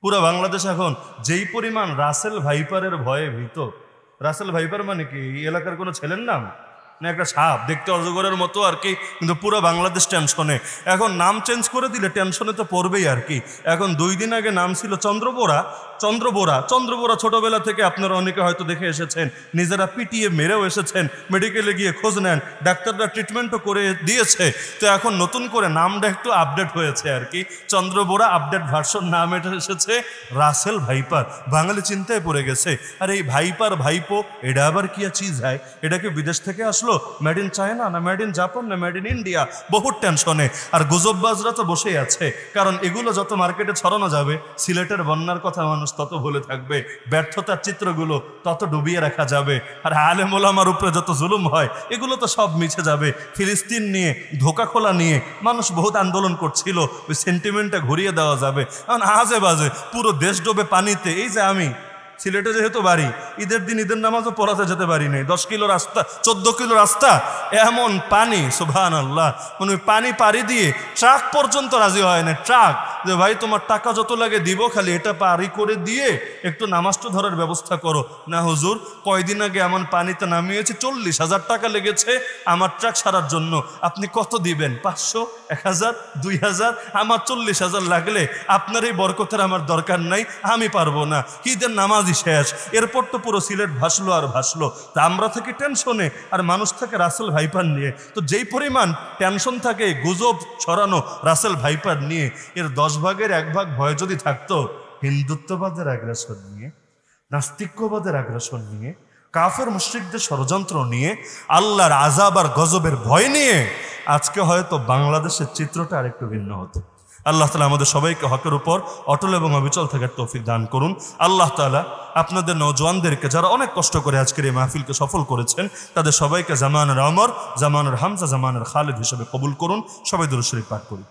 পুরো বাংলাদেশ এখন যেই পরিমাণ রাসেল ভাইপারের ভয়ে ভীত। রাসেল ভাইপার মানে কি এই এলাকার কোনো ছেলের নাম না, একটা সাপ দেখতে অজগরের মতো আর কি, কিন্তু পুরো বাংলাদেশ টেনশনে। এখন নাম চেঞ্জ করে দিলে টেনশনে তো পড়বেই আর কি। এখন 2 দিন আগে নাম ছিল চন্দ্রবোরা। চন্দ্রবোরা ছোটবেলা থেকে আপনারা অনেকে হয়তো দেখে এসেছেন, নিজেরা পিটিয়ে মেরেও এসেছেন, মেডিকেলে গিয়ে খোঁজ নেন, ডাক্তাররা ট্রিটমেন্টও করে দিয়েছে। তো এখন নতুন করে নামটা একটু আপডেট হয়েছে আর কি, চন্দ্রবোরা আপডেট ভার্সন নাম এটা এসেছে রাসেল ভাইপার। বাঙালি চিন্তায় পড়ে গেছে, আর এই ভাইপার ভাইপো এটা আবার কি চিজ হয়? এটা কি বিদেশ থেকে আসলো? মেড ইন চায়না না মেড ইন জাপান না মেড ইন ইন্ডিয়া? বহু টেনশনে। আর গুজববাজরা তো বসেই আছে, কারণ এগুলো যত মার্কেটে ছড়ানো যাবে, সিলেটের বন্যার কথা মানুষ তত ভুলে থাকবে, ব্যর্থতার চিত্রগুলো তত ডুবিয়ে রাখা যাবে, আর আলেম ওলামার উপরে যত জুলুম হয় এগুলো তো সব মিছে যাবে। ফিলিস্তিন নিয়ে ধোকা খোলা নিয়ে মানুষ বহুত আন্দোলন করছিল, ওই সেন্টিমেন্টটা ঘুরিয়ে দেওয়া যাবে। কারণ আজে বাজে পুরো দেশ ডোবে পানিতে। এই যে আমি সিলেটে যেহেতু বাড়ি, ঈদের দিন ঈদের নামাজও পড়াতে যেতে পারি নাই, 10 কিলো রাস্তা 14 কিলো রাস্তা, এমন পানি সুবহানাল্লাহ। মানে পানি পাড়ি দিয়ে ট্রাক পর্যন্ত রাজি হয় না। ট্রাক যে ভাই তোমার টাকা যত লাগে দিব, খালি এটা পারি করে দিয়ে একটু নামাজটা ধরার ব্যবস্থা করো। না হুজুর, কয়দিন আগে এমন পানিতে নামিয়েছে 40,000 টাকা লেগেছে আমার ট্রাক সারার জন্য, আপনি কত দিবেন? 500, 1000, 2000? আমার 40,000 লাগলে আপনার এই বরকতের আমার দরকার নাই, আমি পারবো না। ঈদের নামাজই শেষ, এরপর তো পুরো সিলেট ভাসলো আর ভাসলো। তা আমরা থেকে টেনশনে, আর মানুষ থাকে রাসেল ভাইপার নিয়ে। তো যেই পরিমাণ টেনশন থাকে গুজব ছড়ানো রাসেল ভাইপার নিয়ে, এর 10 ভাগের 1 ভাগ ভয় যদি থাকতো হিন্দুত্ববাদের আগ্রাসন নিয়ে, নাস্তিক্যবাদের আগ্রাসন নিয়ে, কাফের মুশরিকদের ষড়যন্ত্র নিয়ে, আল্লাহর আযাব আর গজবের ভয় নিয়ে, আজকে হয়তো বাংলাদেশের চিত্রটা আরেকটু ভিন্ন হতো। আল্লাহ তাআলা আমাদের সবাইকে হকের উপর অটল এবং অবিচল থাকার তৌফিক দান করুন। আল্লাহ তাআলা আপনাদের নওজওয়ানদেরকে, যারা অনেক কষ্ট করে আজকের এই মাহফিলকে সফল করেছেন, তাদের সবাইকে জামানের ওমর, জামানের হামজা, জামানের খালিদ হিসেবে কবুল করুন। সবাই দুরূদ শরীফ পাঠ করি।